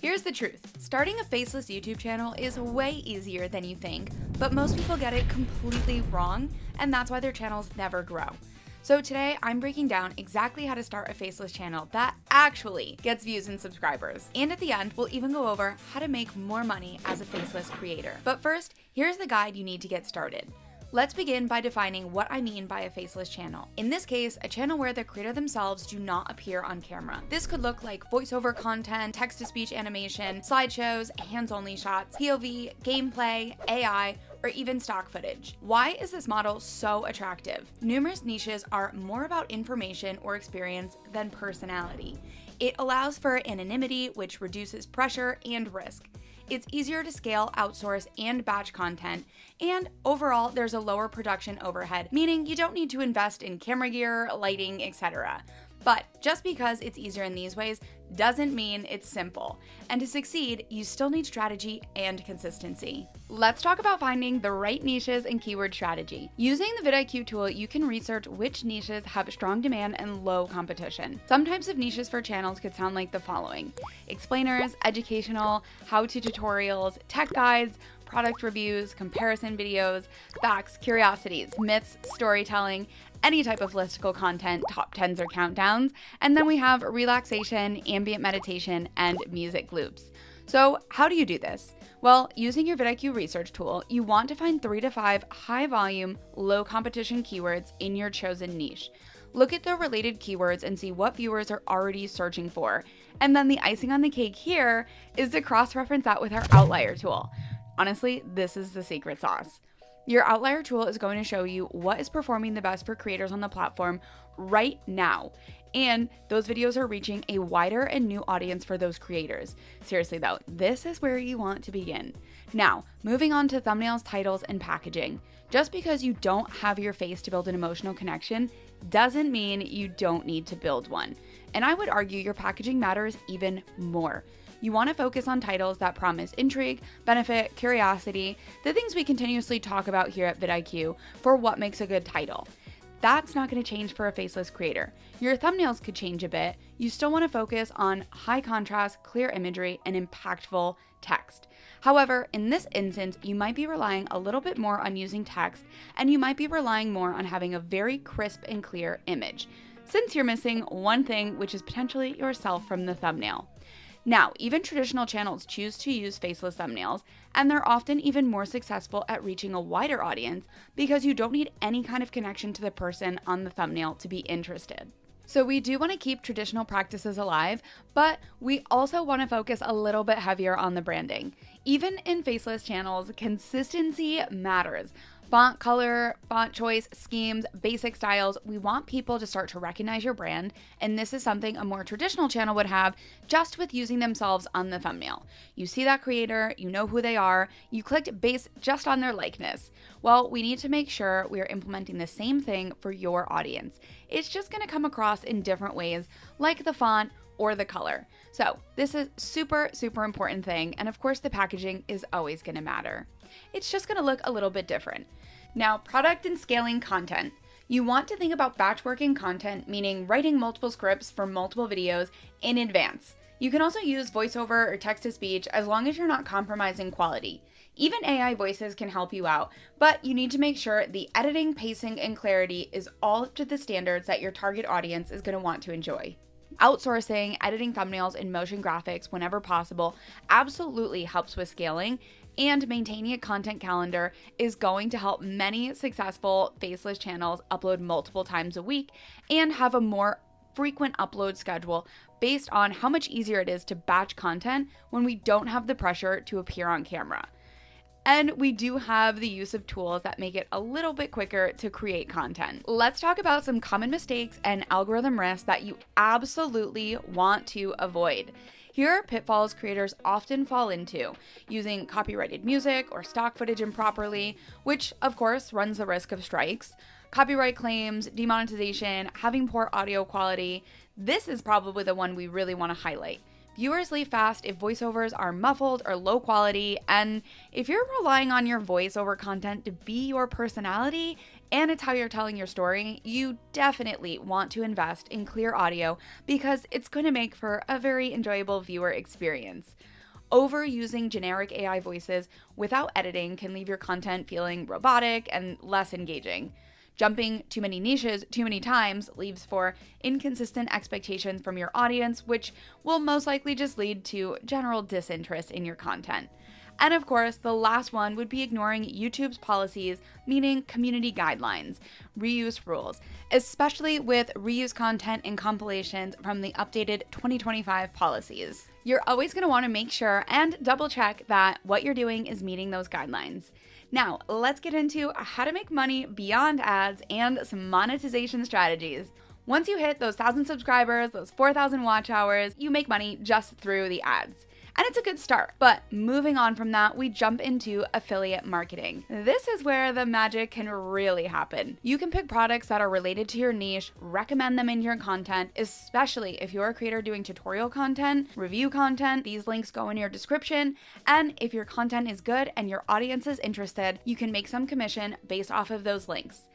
Here's the truth. Starting a faceless YouTube channel is way easier than you think, but most people get it completely wrong, and that's why their channels never grow. So today, I'm breaking down exactly how to start a faceless channel that actually gets views and subscribers. And at the end, we'll even go over how to make more money as a faceless creator. But first, here's the guide you need to get started. Let's begin by defining what I mean by a faceless channel. In this case, a channel where the creator themselves do not appear on camera. This could look like voiceover content, text-to-speech animation, slideshows, hands-only shots, POV, gameplay, AI, or even stock footage. Why is this model so attractive? Numerous niches are more about information or experience than personality. It allows for anonymity, which reduces pressure and risk. It's easier to scale, outsource, and batch content, and overall, there's a lower production overhead, meaning you don't need to invest in camera gear, lighting, etc. But just because it's easier in these ways doesn't mean it's simple. And to succeed, you still need strategy and consistency. Let's talk about finding the right niches and keyword strategy. Using the vidIQ tool, you can research which niches have strong demand and low competition. Some types of niches for channels could sound like the following: explainers, educational, how-to tutorials, tech guides, product reviews, comparison videos, facts, curiosities, myths, storytelling, any type of listicle content, top 10s or countdowns, and then we have relaxation, ambient meditation, and music loops. So how do you do this? Well, using your vidIQ research tool, you want to find 3 to 5 high volume, low competition keywords in your chosen niche. Look at the related keywords and see what viewers are already searching for. And then the icing on the cake here is to cross-reference that with our outlier tool. Honestly, this is the secret sauce. Your outlier tool is going to show you what is performing the best for creators on the platform right now. And those videos are reaching a wider and new audience for those creators. Seriously though, this is where you want to begin. Now, moving on to thumbnails, titles, and packaging. Just because you don't have your face to build an emotional connection doesn't mean you don't need to build one. And I would argue your packaging matters even more. You want to focus on titles that promise intrigue, benefit, curiosity, the things we continuously talk about here at vidIQ for what makes a good title. That's not going to change for a faceless creator. Your thumbnails could change a bit. You still want to focus on high contrast, clear imagery, and impactful text. However, in this instance, you might be relying a little bit more on using text, and you might be relying more on having a very crisp and clear image, since you're missing one thing, which is potentially yourself from the thumbnail. Now, even traditional channels choose to use faceless thumbnails, and they're often even more successful at reaching a wider audience because you don't need any kind of connection to the person on the thumbnail to be interested. So we do want to keep traditional practices alive, but we also want to focus a little bit heavier on the branding. Even in faceless channels, consistency matters. Font color, font choice, schemes, basic styles, we want people to start to recognize your brand, and this is something a more traditional channel would have just with using themselves on the thumbnail. You see that creator, you know who they are, you clicked based just on their likeness. Well, we need to make sure we are implementing the same thing for your audience. It's just going to come across in different ways, like the font or the color. So this is super important thing, and of course the packaging is always going to matter. It's just going to look a little bit different. Now, product and scaling content. You want to think about batch working content, meaning writing multiple scripts for multiple videos in advance. You can also use voiceover or text-to-speech as long as you're not compromising quality. Even AI voices can help you out, but you need to make sure the editing, pacing, and clarity is all up to the standards that your target audience is going to want to enjoy. Outsourcing, editing thumbnails, and motion graphics whenever possible absolutely helps with scaling, and maintaining a content calendar is going to help many successful faceless channels upload multiple times a week and have a more frequent upload schedule based on how much easier it is to batch content when we don't have the pressure to appear on camera. And we do have the use of tools that make it a little bit quicker to create content. Let's talk about some common mistakes and algorithm risks that you absolutely want to avoid. Here are pitfalls creators often fall into: using copyrighted music or stock footage improperly, which of course runs the risk of strikes, copyright claims, demonetization, having poor audio quality. This is probably the one we really want to highlight. Viewers leave fast if voiceovers are muffled or low quality, and if you're relying on your voiceover content to be your personality, and it's how you're telling your story, you definitely want to invest in clear audio because it's going to make for a very enjoyable viewer experience. Overusing generic AI voices without editing can leave your content feeling robotic and less engaging. Jumping too many niches too many times leaves for inconsistent expectations from your audience, which will most likely just lead to general disinterest in your content. And of course, the last one would be ignoring YouTube's policies, meaning community guidelines, reuse rules, especially with reuse content and compilations from the updated 2025 policies. You're always going to want to make sure and double check that what you're doing is meeting those guidelines. Now, let's get into how to make money beyond ads and some monetization strategies. Once you hit those 1,000 subscribers, those 4,000 watch hours, you make money just through the ads. And it's a good start. But moving on from that, we jump into affiliate marketing. This is where the magic can really happen. You can pick products that are related to your niche, recommend them in your content, especially if you're a creator doing tutorial content, review content. These links go in your description. And if your content is good and your audience is interested, you can make some commission based off of those links.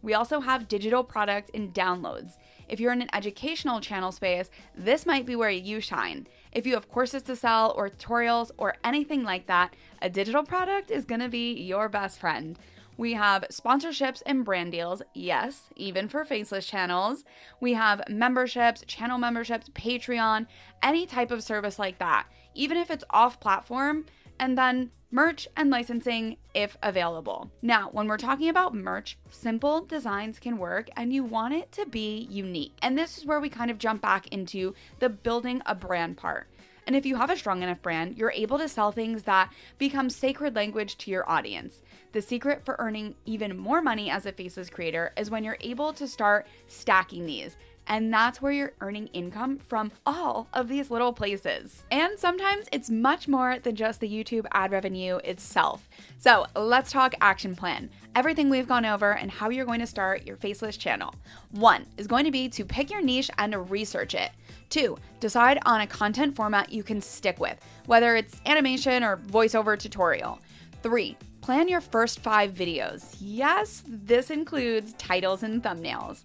We also have digital product and downloads. If you're in an educational channel space, this might be where you shine. If you have courses to sell or tutorials or anything like that, a digital product is going to be your best friend. We have sponsorships and brand deals, yes, even for Faceless channels. We have memberships, channel memberships, Patreon, any type of service like that, even if it's off platform, and then merch and licensing if available. Now, when we're talking about merch, simple designs can work and you want it to be unique. And this is where we kind of jump back into the building a brand part. And if you have a strong enough brand, you're able to sell things that become sacred language to your audience. The secret for earning even more money as a Faceless creator is when you're able to start stacking these. And that's where you're earning income from all of these little places. And sometimes it's much more than just the YouTube ad revenue itself. So let's talk action plan. Everything we've gone over and how you're going to start your Faceless channel. 1 is going to be to pick your niche and research it. 2, decide on a content format you can stick with, whether it's animation or voiceover tutorial. 3, plan your first 5 videos. Yes, this includes titles and thumbnails.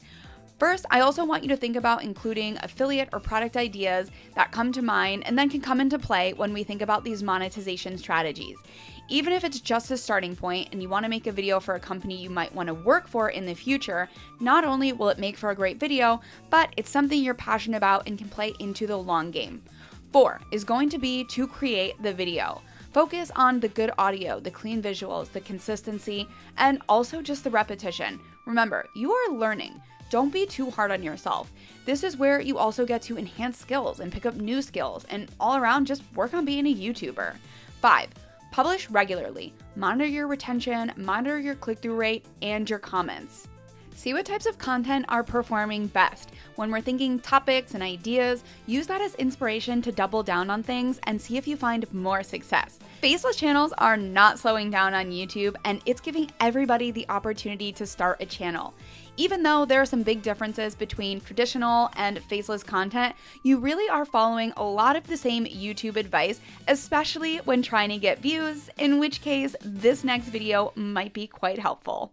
First, I also want you to think about including affiliate or product ideas that come to mind and then can come into play when we think about these monetization strategies. Even if it's just a starting point and you want to make a video for a company you might want to work for in the future, not only will it make for a great video, but it's something you're passionate about and can play into the long game. 4 is going to be to create the video. Focus on the good audio, the clean visuals, the consistency, and also just the repetition. Remember, you are learning. Don't be too hard on yourself. This is where you also get to enhance skills and pick up new skills and all around just work on being a YouTuber. 5, publish regularly. Monitor your retention, monitor your click-through rate, and your comments. See what types of content are performing best. When we're thinking topics and ideas, use that as inspiration to double down on things and see if you find more success. Faceless channels are not slowing down on YouTube, and it's giving everybody the opportunity to start a channel. Even though there are some big differences between traditional and faceless content, you really are following a lot of the same YouTube advice, especially when trying to get views, in which case this next video might be quite helpful.